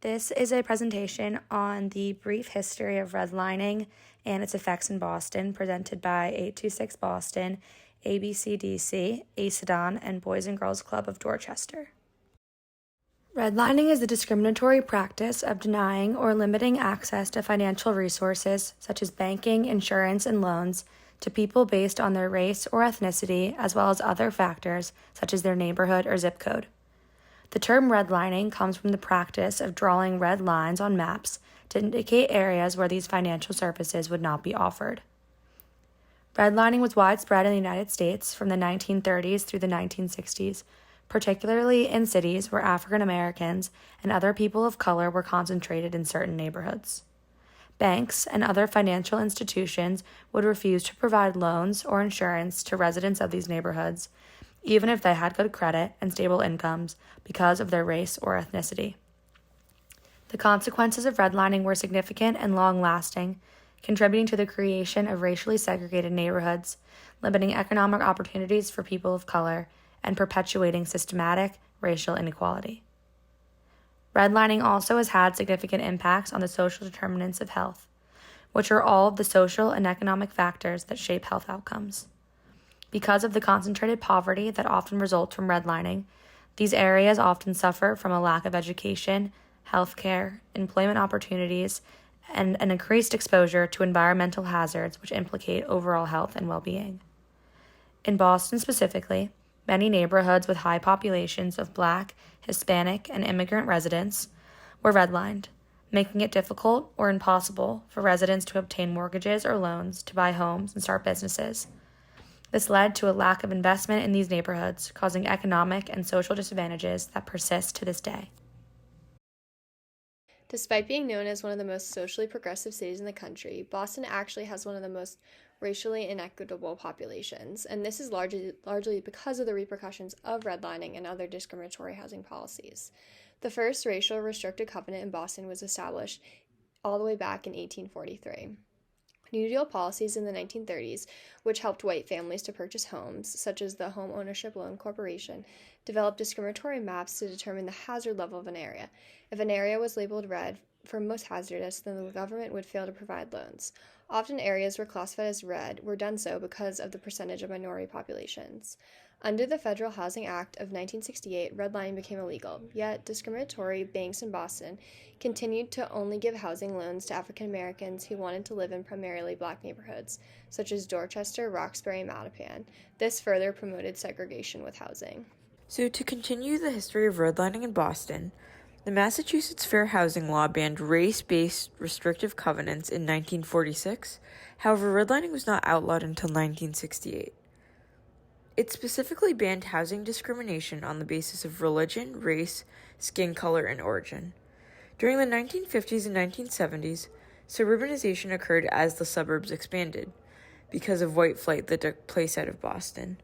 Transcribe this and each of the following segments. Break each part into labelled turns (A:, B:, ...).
A: This is a presentation on the brief history of redlining and its effects in Boston, presented by 826 Boston, ABCDC, ACEDON, and Boys and Girls Club of Dorchester. Redlining is the discriminatory practice of denying or limiting access to financial resources, such as banking, insurance, and loans, to people based on their race or ethnicity, as well as other factors, such as their neighborhood or zip code. The term redlining comes from the practice of drawing red lines on maps to indicate areas where these financial services would not be offered. Redlining was widespread in the United States from the 1930s through the 1960s, particularly in cities where African Americans and other people of color were concentrated in certain neighborhoods. Banks and other financial institutions would refuse to provide loans or insurance to residents of these neighborhoods, even if they had good credit and stable incomes, because of their race or ethnicity. The consequences of redlining were significant and long-lasting, contributing to the creation of racially segregated neighborhoods, limiting economic opportunities for people of color, and perpetuating systematic racial inequality. Redlining also has had significant impacts on the social determinants of health, which are all of the social and economic factors that shape health outcomes. Because of the concentrated poverty that often results from redlining, these areas often suffer from a lack of education, healthcare, employment opportunities, and an increased exposure to environmental hazards which implicate overall health and well-being. In Boston specifically, many neighborhoods with high populations of Black, Hispanic, and immigrant residents were redlined, making it difficult or impossible for residents to obtain mortgages or loans to buy homes and start businesses. This led to a lack of investment in these neighborhoods, causing economic and social disadvantages that persist to this day.
B: Despite being known as one of the most socially progressive cities in the country, Boston actually has one of the most racially inequitable populations, and this is largely because of the repercussions of redlining and other discriminatory housing policies. The first racial restricted covenant in Boston was established all the way back in 1843. New Deal policies in the 1930s, which helped white families to purchase homes, such as the Home Ownership Loan Corporation, developed discriminatory maps to determine the hazard level of an area. If an area was labeled red for most hazardous, then the government would fail to provide loans. Often areas were classified as red were done so because of the percentage of minority populations. Under the Federal Housing Act of 1968, redlining became illegal, yet discriminatory banks in Boston continued to only give housing loans to African Americans who wanted to live in primarily Black neighborhoods, such as Dorchester, Roxbury, and Mattapan. This further promoted segregation with housing.
C: So to continue the history of redlining in Boston, the Massachusetts Fair Housing Law banned race-based restrictive covenants in 1946. However, redlining was not outlawed until 1968. It specifically banned housing discrimination on the basis of religion, race, skin color, and origin. During the 1950s and 1970s, suburbanization occurred as the suburbs expanded, because of white flight that took place out of Boston,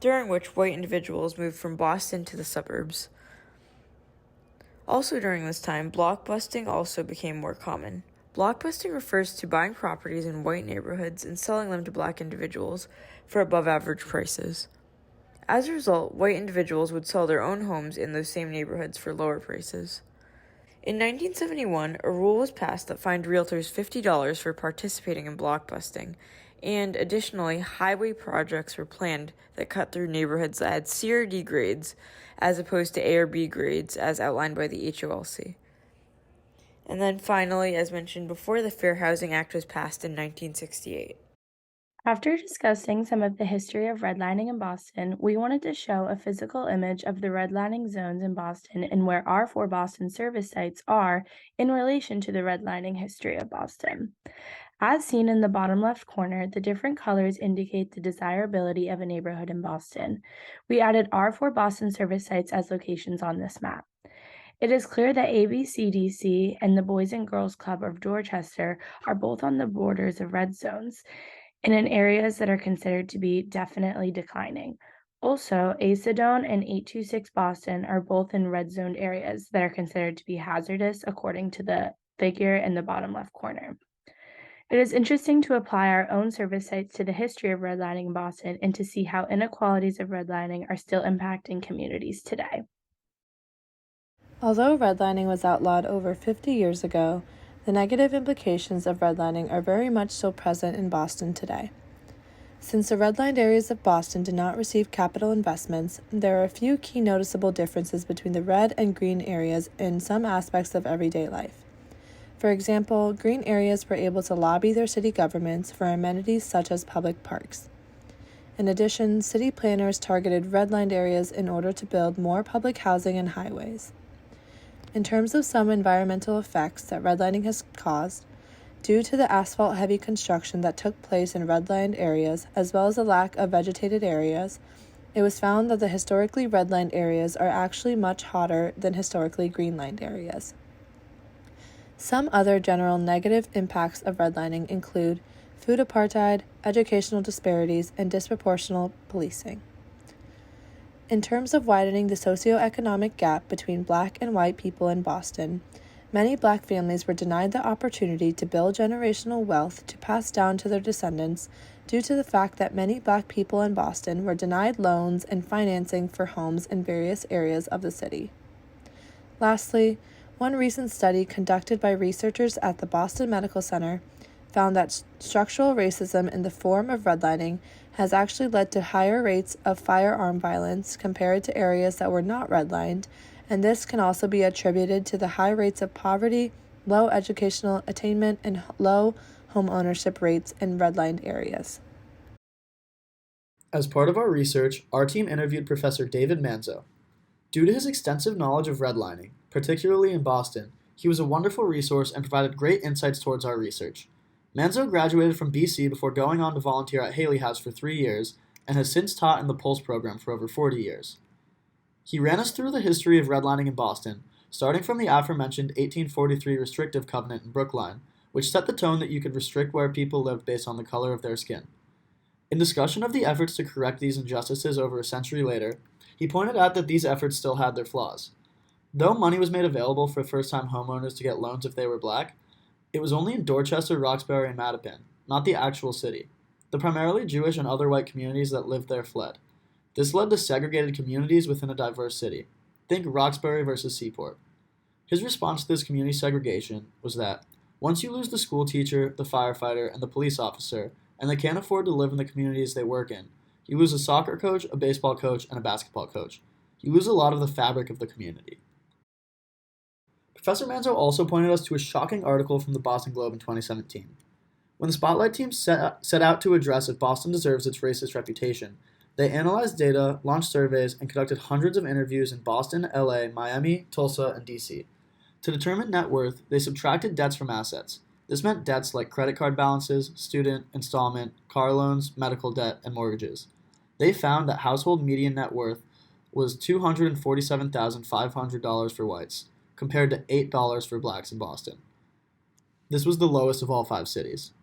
C: during which white individuals moved from Boston to the suburbs. Also during this time, blockbusting also became more common. Blockbusting refers to buying properties in white neighborhoods and selling them to Black individuals for above-average prices. As a result, white individuals would sell their own homes in those same neighborhoods for lower prices. In 1971, a rule was passed that fined realtors $50 for participating in blockbusting, and additionally, highway projects were planned that cut through neighborhoods that had C or D grades, as opposed to A or B grades, as outlined by the HOLC. And then finally, as mentioned before, the Fair Housing Act was passed in 1968.
D: After discussing some of the history of redlining in Boston, we wanted to show a physical image of the redlining zones in Boston and where our 4Boston service sites are in relation to the redlining history of Boston. As seen in the bottom left corner, the different colors indicate the desirability of a neighborhood in Boston. We added our 4Boston service sites as locations on this map. It is clear that ABCDC and the Boys and Girls Club of Dorchester are both on the borders of red zones and in areas that are considered to be definitely declining. Also, ACEDON and 826 Boston are both in red zoned areas that are considered to be hazardous according to the figure in the bottom left corner. It is interesting to apply our own service sites to the history of redlining in Boston and to see how inequalities of redlining are still impacting communities today.
E: Although redlining was outlawed over 50 years ago, the negative implications of redlining are very much still present in Boston today. Since the redlined areas of Boston did not receive capital investments, there are a few key noticeable differences between the red and green areas in some aspects of everyday life. For example, green areas were able to lobby their city governments for amenities such as public parks. In addition, city planners targeted redlined areas in order to build more public housing and highways. In terms of some environmental effects that redlining has caused, due to the asphalt-heavy construction that took place in redlined areas, as well as the lack of vegetated areas, it was found that the historically redlined areas are actually much hotter than historically greenlined areas. Some other general negative impacts of redlining include food apartheid, educational disparities, and disproportional policing. In terms of widening the socioeconomic gap between Black and white people in Boston, many Black families were denied the opportunity to build generational wealth to pass down to their descendants due to the fact that many Black people in Boston were denied loans and financing for homes in various areas of the city. Lastly, one recent study conducted by researchers at the Boston Medical Center found that structural racism in the form of redlining has actually led to higher rates of firearm violence compared to areas that were not redlined, and this can also be attributed to the high rates of poverty, low educational attainment, and low home ownership rates in redlined areas.
F: As part of our research, our team interviewed Professor David Manzo. Due to his extensive knowledge of redlining, particularly in Boston, he was a wonderful resource and provided great insights towards our research. Manzo graduated from BC before going on to volunteer at Haley House for 3 years and has since taught in the Pulse program for over 40 years. He ran us through the history of redlining in Boston, starting from the aforementioned 1843 restrictive covenant in Brookline, which set the tone that you could restrict where people lived based on the color of their skin. In discussion of the efforts to correct these injustices over a century later, he pointed out that these efforts still had their flaws. Though money was made available for first-time homeowners to get loans if they were Black, it was only in Dorchester, Roxbury, and Mattapan, not the actual city. The primarily Jewish and other white communities that lived there fled. This led to segregated communities within a diverse city. Think Roxbury versus Seaport. His response to this community segregation was that once you lose the school teacher, the firefighter, and the police officer, and they can't afford to live in the communities they work in, you lose a soccer coach, a baseball coach, and a basketball coach. You lose a lot of the fabric of the community. Professor Manzo also pointed us to a shocking article from the Boston Globe in 2017. When the Spotlight team set out to address if Boston deserves its racist reputation, they analyzed data, launched surveys, and conducted hundreds of interviews in Boston, LA, Miami, Tulsa, and DC. To determine net worth, they subtracted debts from assets. This meant debts like credit card balances, student, installment, car loans, medical debt, and mortgages. They found that household median net worth was $247,500 for whites, compared to $8 for Blacks in Boston. This was the lowest of all 5 cities.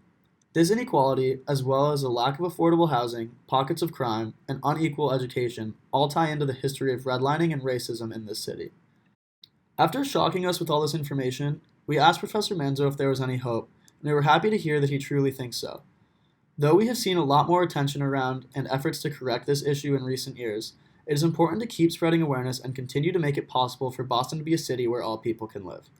F: This inequality, as well as a lack of affordable housing, pockets of crime, and unequal education, all tie into the history of redlining and racism in this city. After shocking us with all this information, we asked Professor Manzo if there was any hope, and we were happy to hear that he truly thinks so. Though we have seen a lot more attention around and efforts to correct this issue in recent years, it is important to keep spreading awareness and continue to make it possible for Boston to be a city where all people can live.